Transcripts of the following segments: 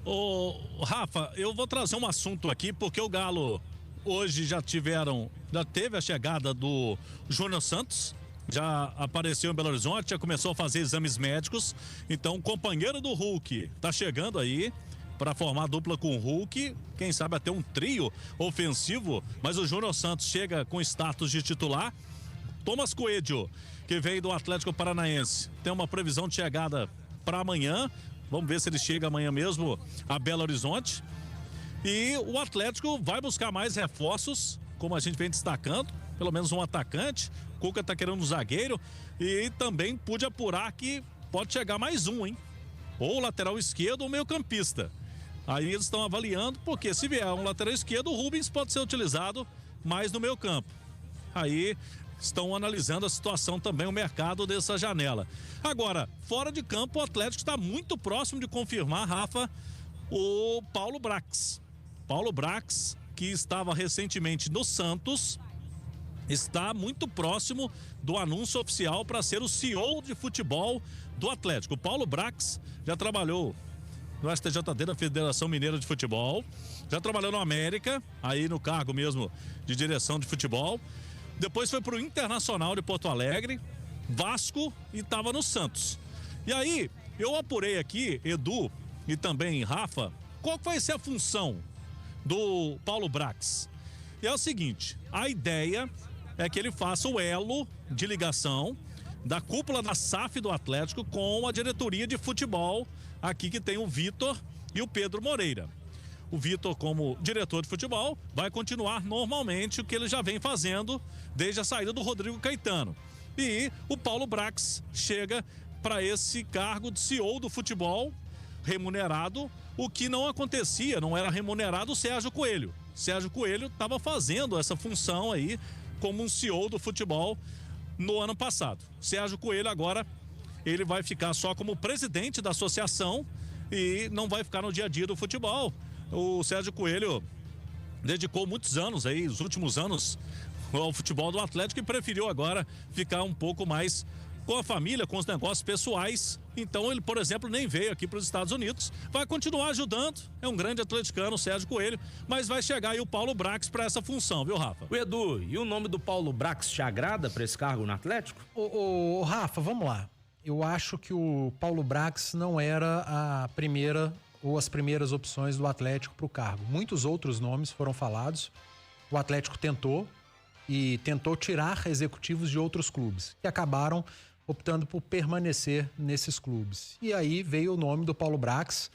Ô, Rafa, eu vou trazer um assunto aqui, porque o Galo hoje já teve a chegada do Júnior Santos, já apareceu em Belo Horizonte, já começou a fazer exames médicos. Então, o companheiro do Hulk tá chegando aí para formar dupla com o Hulk, quem sabe até um trio ofensivo, mas o Júnior Santos chega com status de titular. Thomas Coelho, que veio do Atlético Paranaense, tem uma previsão de chegada para amanhã. Vamos ver se ele chega amanhã mesmo a Belo Horizonte. E o Atlético vai buscar mais reforços, como a gente vem destacando, pelo menos um atacante. O Cuca tá querendo um zagueiro e também pude apurar que pode chegar mais um, hein? Ou lateral esquerdo ou meio campista. Aí eles estão avaliando, porque se vier um lateral esquerdo, o Rubens pode ser utilizado mais no meio campo. Aí estão analisando a situação também, o mercado dessa janela. Agora, fora de campo, o Atlético está muito próximo de confirmar, Rafa, o Paulo Brax. Paulo Brax, que estava recentemente no Santos, está muito próximo do anúncio oficial para ser o CEO de futebol do Atlético. O Paulo Brax já trabalhou no STJD da Federação Mineira de Futebol, já trabalhou no América, aí no cargo mesmo de direção de futebol. Depois foi pro Internacional de Porto Alegre, Vasco e estava no Santos. E aí, eu apurei aqui, Edu e também Rafa, qual vai ser a função do Paulo Brax? E é o seguinte, a ideia é que ele faça o elo de ligação da cúpula da SAF do Atlético com a diretoria de futebol, aqui que tem o Vitor e o Pedro Moreira. O Vitor, como diretor de futebol, vai continuar normalmente o que ele já vem fazendo desde a saída do Rodrigo Caetano. E o Paulo Brax chega para esse cargo de CEO do futebol, remunerado, o que não acontecia, não era remunerado o Sérgio Coelho. Sérgio Coelho estava fazendo essa função aí como um CEO do futebol no ano passado. Sérgio Coelho agora, ele vai ficar só como presidente da associação e não vai ficar no dia a dia do futebol. O Sérgio Coelho dedicou muitos anos aí, os últimos anos, ao futebol do Atlético e preferiu agora ficar um pouco mais com a família, com os negócios pessoais. Então ele, por exemplo, nem veio aqui para os Estados Unidos. Vai continuar ajudando, é um grande atleticano, o Sérgio Coelho, mas vai chegar aí o Paulo Brax para essa função, viu, Rafa? O Edu, e o nome do Paulo Brax te agrada para esse cargo no Atlético? Ô, Rafa, vamos lá. Eu acho que o Paulo Brax não era a primeira ou as primeiras opções do Atlético para o cargo. Muitos outros nomes foram falados. O Atlético tentou tirar executivos de outros clubes, que acabaram optando por permanecer nesses clubes. E aí veio o nome do Paulo Brax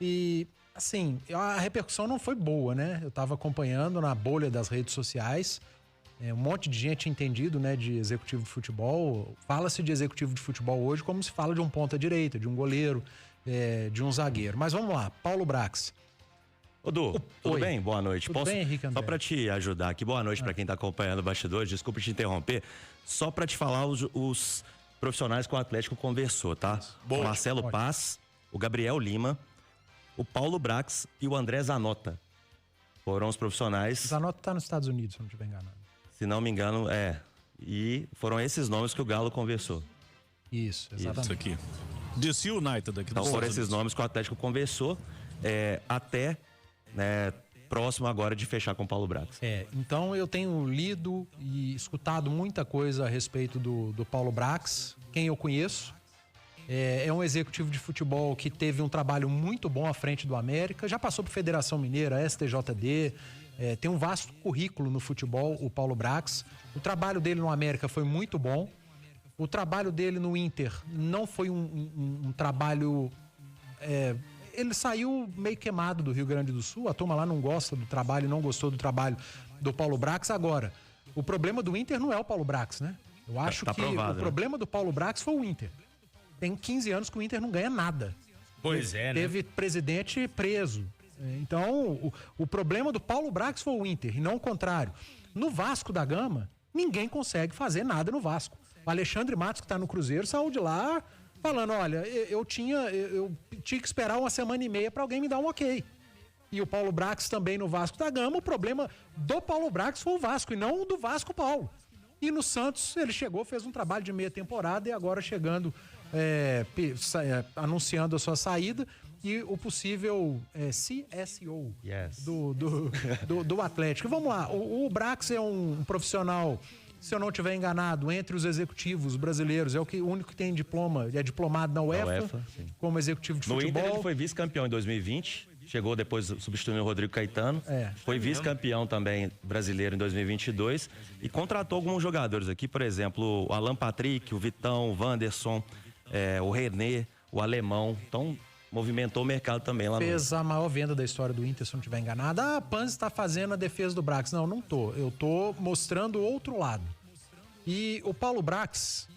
e, assim, a repercussão não foi boa, né? Eu estava acompanhando na bolha das redes sociais, um monte de gente entendido, né, de executivo de futebol. Fala-se de executivo de futebol hoje como se fala de um ponta-direita, de um goleiro, de um zagueiro. Mas vamos lá, Paulo Brax. Edu, tudo bem? Boa noite. Tudo bem, Henrique André? Só pra te ajudar aqui, boa noite pra quem tá acompanhando o bastidores, desculpa te interromper, só pra te falar os profissionais que o Atlético conversou, tá? O Marcelo Paz, o Gabriel Lima, o Paulo Brax e o André Zanota. Foram os profissionais... Zanota tá nos Estados Unidos, se não estiver enganado. Se não me engano, e foram esses nomes que o Galo conversou. Isso, exatamente. Isso aqui. DC United aqui. Então foram esses nomes que o Atlético conversou, até, né, próximo agora de fechar com o Paulo Brax. Então eu tenho lido e escutado muita coisa a respeito do Paulo Brax, quem eu conheço. É um executivo de futebol que teve um trabalho muito bom à frente do América, já passou por Federação Mineira, STJD, tem um vasto currículo no futebol, o Paulo Brax. O trabalho dele no América foi muito bom. O trabalho dele no Inter não foi um trabalho... ele saiu meio queimado do Rio Grande do Sul, a turma lá não gosta do trabalho, não gostou do trabalho do Paulo Brax. Agora, o problema do Inter não é o Paulo Brax, né? Eu acho que provado, o problema do Paulo Brax foi o Inter. Tem 15 anos que o Inter não ganha nada. Pois é, né? Teve presidente preso. Então, o problema do Paulo Brax foi o Inter, e não o contrário. No Vasco da Gama, ninguém consegue fazer nada no Vasco. O Alexandre Matos, que está no Cruzeiro, saiu de lá falando, olha, eu tinha que esperar uma semana e meia para alguém me dar um ok. E o Paulo Brax também no Vasco da Gama. O problema do Paulo Brax foi o Vasco e não o do Vasco Paulo. E no Santos ele chegou, fez um trabalho de meia temporada e agora chegando, anunciando a sua saída. e o possível CSO Yes. do Atlético. Vamos lá, o Brax é um profissional, se eu não estiver enganado, entre os executivos brasileiros, é o único que tem diploma, é diplomado na UEFA como executivo de futebol. No Inter ele foi vice-campeão em 2020, chegou depois substituindo o Rodrigo Caetano, foi vice-campeão também brasileiro em 2022 e contratou alguns jogadores aqui, por exemplo, o Alan Patrick, o Vitão, o Wanderson, o René, o Alemão, então movimentou o mercado também lá no... Fez a maior venda da história do Inter, se não estiver enganado. A Panzi está fazendo a defesa do Brax. Não tô. Eu tô mostrando o outro lado. E o Paulo Brax,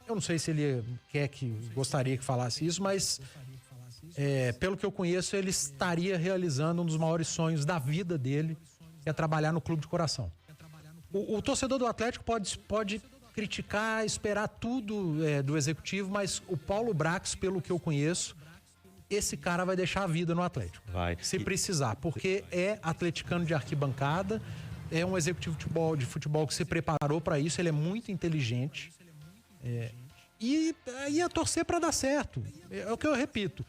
eu não sei se ele gostaria que falasse isso, mas pelo que eu conheço, ele estaria realizando um dos maiores sonhos da vida dele, que é trabalhar no clube de coração. O torcedor do Atlético pode criticar, esperar tudo do executivo, mas o Paulo Brax, pelo que eu conheço, esse cara vai deixar a vida no Atlético. Vai. Se precisar, porque é atleticano de arquibancada, é um executivo de futebol que se preparou para isso, ele é muito inteligente. E ia torcer para dar certo. É o que eu repito.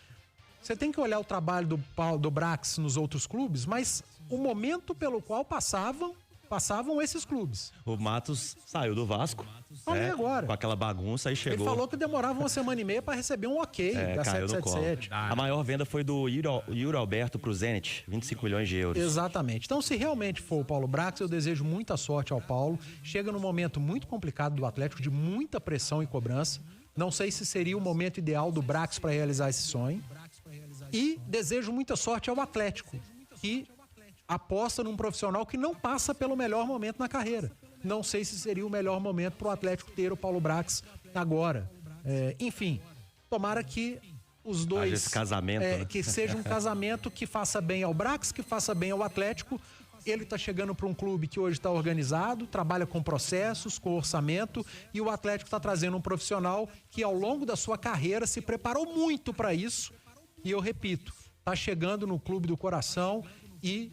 Você tem que olhar o trabalho do Brax nos outros clubes, mas o momento pelo qual passavam esses clubes. O Matos saiu do Vasco. Olha agora. Com aquela bagunça, aí chegou... Ele falou que demorava uma semana e meia para receber um ok da caiu no colo. 777. A maior venda foi do Yuri Alberto pro Zenit, 25 milhões de euros. Exatamente. Então, se realmente for o Paulo Brax, eu desejo muita sorte ao Paulo. Chega num momento muito complicado do Atlético, de muita pressão e cobrança. Não sei se seria o momento ideal do Brax para realizar esse sonho. E desejo muita sorte ao Atlético, que aposta num profissional que não passa pelo melhor momento na carreira. Não sei se seria o melhor momento para o Atlético ter o Paulo Brax agora. Enfim, tomara que os dois... Esse casamento, né? Que seja um casamento que faça bem ao Brax, que faça bem ao Atlético. Ele está chegando para um clube que hoje está organizado, trabalha com processos, com orçamento, e o Atlético está trazendo um profissional que ao longo da sua carreira se preparou muito para isso. E eu repito, está chegando no clube do coração e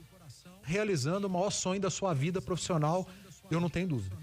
realizando o maior sonho da sua vida profissional, eu não tenho dúvida.